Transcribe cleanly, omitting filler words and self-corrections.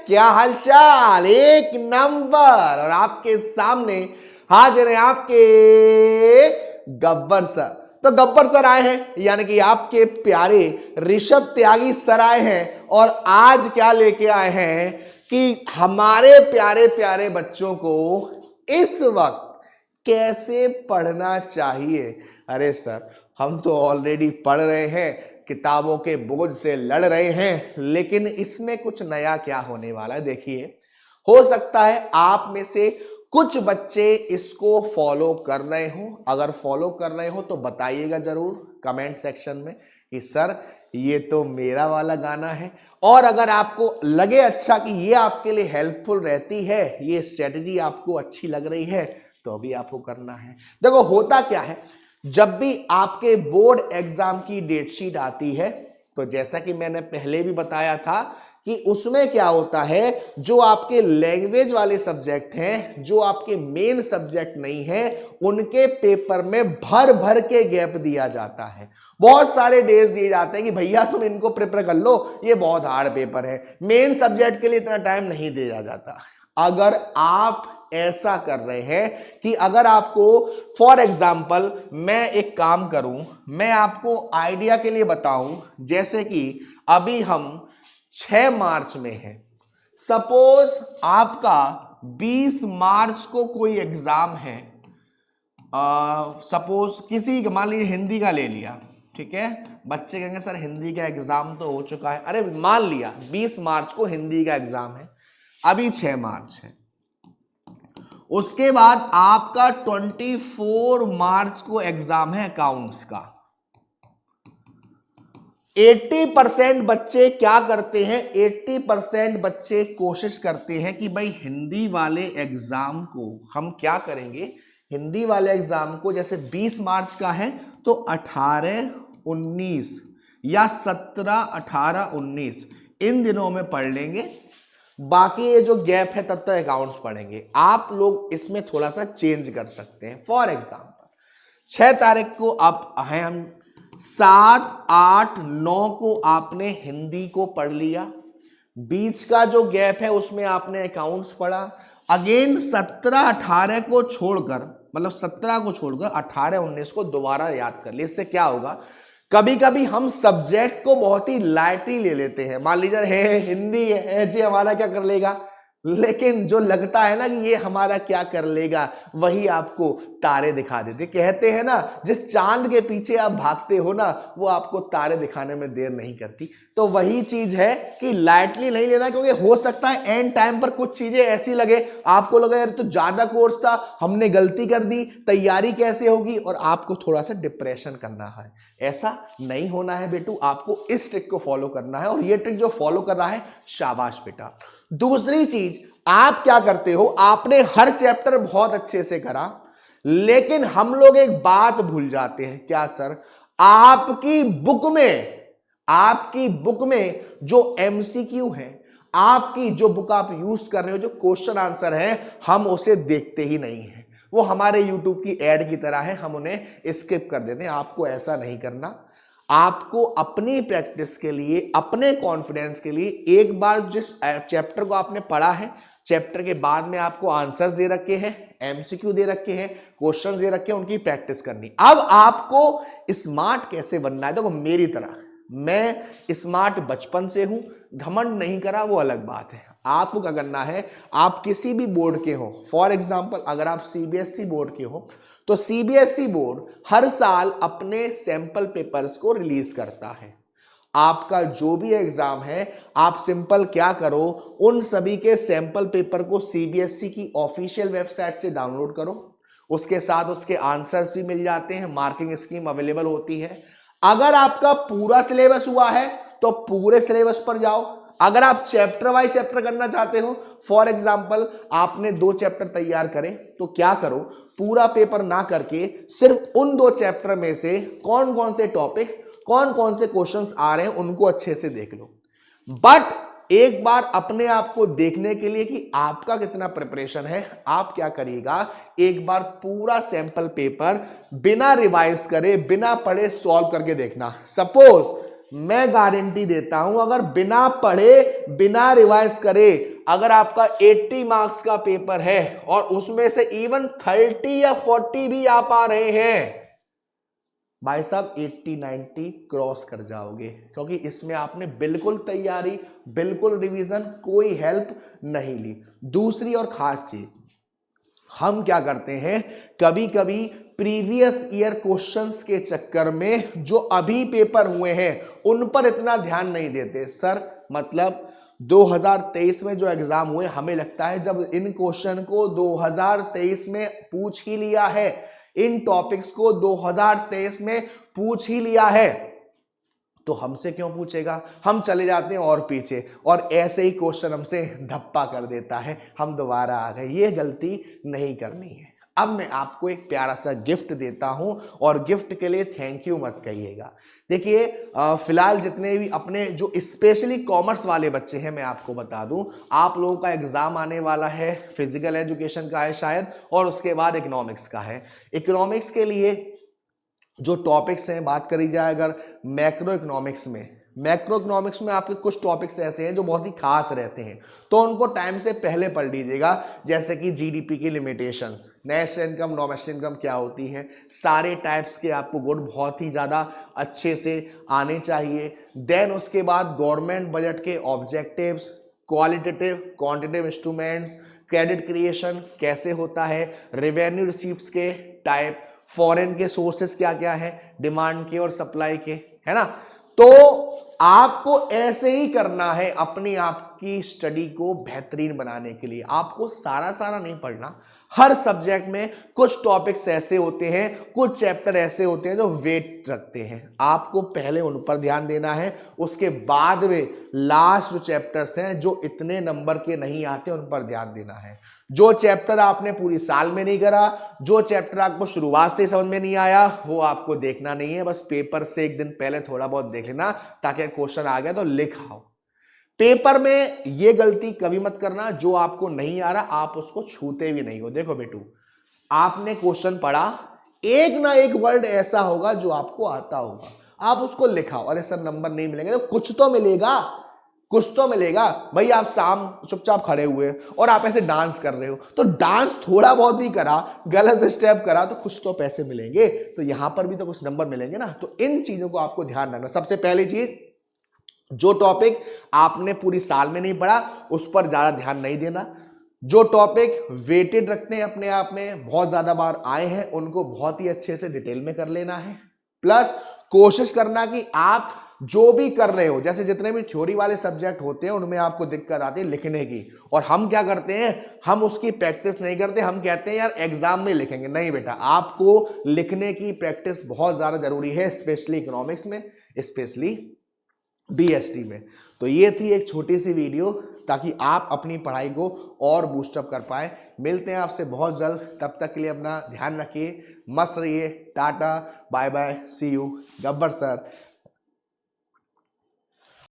क्या हालचाल? एक नंबर। और आपके सामने हाजिर है आपके गब्बर सर। तो गब्बर सर आए हैं, यानी कि आपके प्यारे ऋषभ त्यागी सर आए हैं। और आज क्या लेके आए हैं कि हमारे प्यारे प्यारे बच्चों को इस वक्त कैसे पढ़ना चाहिए। अरे सर, हम तो ऑलरेडी पढ़ रहे हैं, किताबों के बोझ से लड़ रहे हैं, लेकिन इसमें कुछ नया क्या होने वाला है। देखिए, हो सकता है आप में से कुछ बच्चे इसको फॉलो कर रहे हो। अगर फॉलो कर रहे हो तो बताइएगा जरूर कमेंट सेक्शन में कि सर ये तो मेरा वाला गाना है। और अगर आपको लगे अच्छा कि ये आपके लिए हेल्पफुल रहती है, ये स्ट्रेटजी आपको अच्छी लग रही है, तो अभी आपको करना है। देखो, होता क्या है, जब भी आपके बोर्ड एग्जाम की डेटशीट आती है, तो जैसा कि मैंने पहले भी बताया था कि उसमें क्या होता है, जो आपके लैंग्वेज वाले सब्जेक्ट हैं, जो आपके मेन सब्जेक्ट नहीं है, उनके पेपर में भर भर के गैप दिया जाता है। बहुत सारे डेज दिए जाते हैं कि भैया तुम इनको प्रिपेयर कर लो, ये बहुत हार्ड पेपर है। मेन सब्जेक्ट के लिए इतना टाइम नहीं दिया जाता। अगर आप ऐसा कर रहे हैं कि अगर आपको फॉर एग्जाम्पल मैं एक काम करूं, मैं आपको आइडिया के लिए बताऊं, जैसे कि अभी हम 6 मार्च में है। सपोज आपका 20 मार्च को कोई एग्जाम है, सपोज किसी, मान लीजिए हिंदी का ले लिया, ठीक है। बच्चे कहेंगे सर हिंदी का एग्जाम तो हो चुका है। अरे मान लिया 20 मार्च को हिंदी का एग्जाम है, अभी 6 मार्च है। उसके बाद आपका 24 मार्च को एग्जाम है अकाउंट्स का। 80% बच्चे क्या करते हैं, 80% बच्चे कोशिश करते हैं कि भाई हिंदी वाले एग्जाम को हम क्या करेंगे, हिंदी वाले एग्जाम को जैसे 20 मार्च का है तो 18, 19 या 17, 18, 19 इन दिनों में पढ़ लेंगे। बाकी ये जो गैप है तब तक अकाउंट्स पढ़ेंगे। आप लोग इसमें थोड़ा सा चेंज कर सकते हैं। फॉर एग्जाम्पल 6 तारीख को आप हैं, हम 7, 8, 9 को आपने हिंदी को पढ़ लिया। बीच का जो गैप है उसमें आपने अकाउंट्स पढ़ा। अगेन 17, 18 को छोड़कर, मतलब 17 को छोड़कर 18, 19 को दोबारा याद कर लिए। इससे क्या होगा, कभी कभी हम सब्जेक्ट को बहुत ही लाइटली ले लेते हैं। मान लीजिए है हिंदी है जी, हमारा क्या कर लेगा, लेकिन जो लगता है ना कि ये हमारा क्या कर लेगा, वही आपको तारे दिखा देते। कहते हैं ना, जिस चांद के पीछे आप भागते हो ना, वो आपको तारे दिखाने में देर नहीं करती। तो वही चीज है कि लाइटली नहीं लेना, क्योंकि हो सकता है एंड टाइम पर कुछ चीजें ऐसी लगे, आपको लगे यार तो ज्यादा कोर्स था, हमने गलती कर दी, तैयारी कैसे होगी, और आपको थोड़ा सा डिप्रेशन करना है। ऐसा नहीं होना है बेटू, आपको इस ट्रिक को फॉलो करना है, और ये ट्रिक जो फॉलो कर रहा है, शाबाश बेटा। दूसरी चीज, आप क्या करते हो, आपने हर चैप्टर बहुत अच्छे से करा, लेकिन हम लोग एक बात भूल जाते हैं। क्या सर, आपकी बुक में जो एमसीक्यू है, आपकी जो बुक आप यूज कर रहे हो, जो क्वेश्चन आंसर है, हम उसे देखते ही नहीं है। वो हमारे यूट्यूब की एड की तरह है, हम उन्हें स्किप कर देते हैं। आपको ऐसा नहीं करना। आपको अपनी प्रैक्टिस के लिए, अपने कॉन्फिडेंस के लिए, एक बार जिस चैप्टर को आपने पढ़ा है, चैप्टर के बाद में आपको आंसर्स दे रखे हैं, एमसीक्यू दे रखे हैं, क्वेश्चंस दे रखे हैं, उनकी प्रैक्टिस करनी। अब आपको स्मार्ट कैसे बनना है, देखो मेरी तरह, मैं स्मार्ट बचपन से हूं, घमंड नहीं करा, वो अलग बात है। आपको क्या करना है, आप किसी भी बोर्ड के हो, फॉर एग्जाम्पल अगर आप सीबीएसई बोर्ड के हो, तो सीबीएसई बोर्ड हर साल अपने सैंपल पेपर्स को रिलीज करता है। आपका जो भी एग्जाम है, आप सिंपल क्या करो, उन सभी के सैंपल पेपर को सीबीएसई की ऑफिशियल वेबसाइट से डाउनलोड करो। उसके साथ उसके आंसर्स भी मिल जाते हैं, मार्किंग स्कीम अवेलेबल होती है। अगर आपका पूरा सिलेबस हुआ है तो पूरे सिलेबस पर जाओ। अगर आप चैप्टर वाइज चैप्टर करना चाहते हो, फॉर एग्जाम्पल आपने 2 चैप्टर तैयार करें, तो क्या करो, पूरा पेपर ना करके सिर्फ उन 2 चैप्टर में से कौन कौन से टॉपिक्स, कौन कौन से क्वेश्चंस आ रहे हैं, उनको अच्छे से देख लो। बट एक बार अपने आप को देखने के लिए कि आपका कितना प्रिपरेशन है, आप क्या करिएगा, एक बार पूरा सैंपल पेपर बिना रिवाइज करे, बिना पढ़े सॉल्व करके देखना। सपोज मैं गारंटी देता हूं, अगर बिना पढ़े, बिना रिवाइज करे अगर आपका 80 मार्क्स का पेपर है और उसमें से इवन 30 या 40 भी आ पा रहे हैं, भाई साहब 80 90 क्रॉस कर जाओगे, क्योंकि इसमें आपने बिल्कुल तैयारी, बिल्कुल रिवीजन, कोई हेल्प नहीं ली। दूसरी और खास चीज, हम क्या करते हैं, कभी कभी प्रीवियस ईयर क्वेश्चंस के चक्कर में जो अभी पेपर हुए हैं उन पर इतना ध्यान नहीं देते। सर मतलब 2023 में जो एग्जाम हुए, हमें लगता है जब इन क्वेश्चन को 2023 में पूछ ही लिया है, इन टॉपिक्स को 2023 में पूछ ही लिया है, तो हमसे क्यों पूछेगा। हम चले जाते हैं और पीछे, और ऐसे ही क्वेश्चन हमसे धप्पा कर देता है, हम दोबारा आ गए। ये गलती नहीं करनी है। अब मैं आपको एक प्यारा सा गिफ्ट देता हूं, और गिफ्ट के लिए थैंक यू मत कहिएगा। देखिए फिलहाल जितने भी अपने जो स्पेशली कॉमर्स वाले बच्चे हैं, मैं आपको बता दूं, आप लोगों का एग्जाम आने वाला है, फिजिकल एजुकेशन का है शायद, और उसके बाद इकोनॉमिक्स का है। इकोनॉमिक्स के लिए जो टॉपिक्स हैं, बात करी जाए अगर मैक्रो इकोनॉमिक्स में आपके कुछ टॉपिक्स ऐसे हैं जो बहुत ही खास रहते हैं, तो उनको टाइम से पहले पढ़ लीजिएगा। जैसे कि जीडीपी की limitations, national income, domestic income क्या होती है, सारे टाइप्स के आपको गुण बहुत ही ज़्यादा अच्छे से आने चाहिए। देन उसके बाद गवर्नमेंट बजट के objectives, qualitative quantitative instruments, credit creation कैसे होता है, रेवेन्यू रिसीप्ट्स के टाइप, फॉरेन के सोर्सेस क्या क्या है, डिमांड के और सप्लाई के, है ना। तो आपको ऐसे ही करना है अपनी आपकी स्टडी को बेहतरीन बनाने के लिए। आपको सारा सारा नहीं पढ़ना, हर सब्जेक्ट में कुछ टॉपिक्स ऐसे होते हैं, कुछ चैप्टर ऐसे होते हैं जो वेट रखते हैं, आपको पहले उन पर ध्यान देना है। उसके बाद में लास्ट जो चैप्टर्स हैं जो इतने नंबर के नहीं आते, उन पर ध्यान देना है। जो चैप्टर आपने पूरी साल में नहीं करा, जो चैप्टर आपको शुरुआत से समझ में नहीं आया, वो आपको देखना नहीं है। बस पेपर से एक दिन पहले थोड़ा बहुत देख लेना, ताकि क्वेश्चन आ गया तो लिख आओ। पेपर में ये गलती कभी मत करना, जो आपको नहीं आ रहा आप उसको छूते भी नहीं हो। देखो बेटू, आपने क्वेश्चन पढ़ा, एक ना एक वर्ड ऐसा होगा जो आपको आता होगा, आप उसको लिखाओ। अरे सर नंबर नहीं मिलेंगे, तो कुछ तो मिलेगा, कुछ तो मिलेगा। भाई आप शाम चुपचाप खड़े हुए और आप ऐसे डांस कर रहे हो, तो डांस थोड़ा बहुत भी करा, गलत स्टेप करा, तो कुछ तो पैसे मिलेंगे, तो यहां पर भी तो कुछ नंबर मिलेंगे ना। तो इन चीजों को आपको ध्यान रखना। सबसे पहली चीज, जो टॉपिक आपने पूरी साल में नहीं पढ़ा उस पर ज्यादा ध्यान नहीं देना। जो टॉपिक वेटेड रखते हैं, अपने आप में बहुत ज्यादा बार आए हैं, उनको बहुत ही अच्छे से डिटेल में कर लेना है। प्लस कोशिश करना कि आप जो भी कर रहे हो, जैसे जितने भी थ्योरी वाले सब्जेक्ट होते हैं उनमें आपको दिक्कत आती है लिखने की, और हम क्या करते हैं, हम उसकी प्रैक्टिस नहीं करते। हम कहते हैं यार एग्जाम में लिखेंगे। नहीं बेटा, आपको लिखने की प्रैक्टिस बहुत ज्यादा जरूरी है, स्पेशली इकोनॉमिक्स में, स्पेशली बीएसटी में। तो ये थी एक छोटी सी वीडियो, ताकि आप अपनी पढ़ाई को और बूस्टअप कर पाए। मिलते हैं आपसे बहुत जल्द, तब तक के लिए अपना ध्यान रखिए, मस्त रहिए। Tata, bye bye, see you. Gabbar sir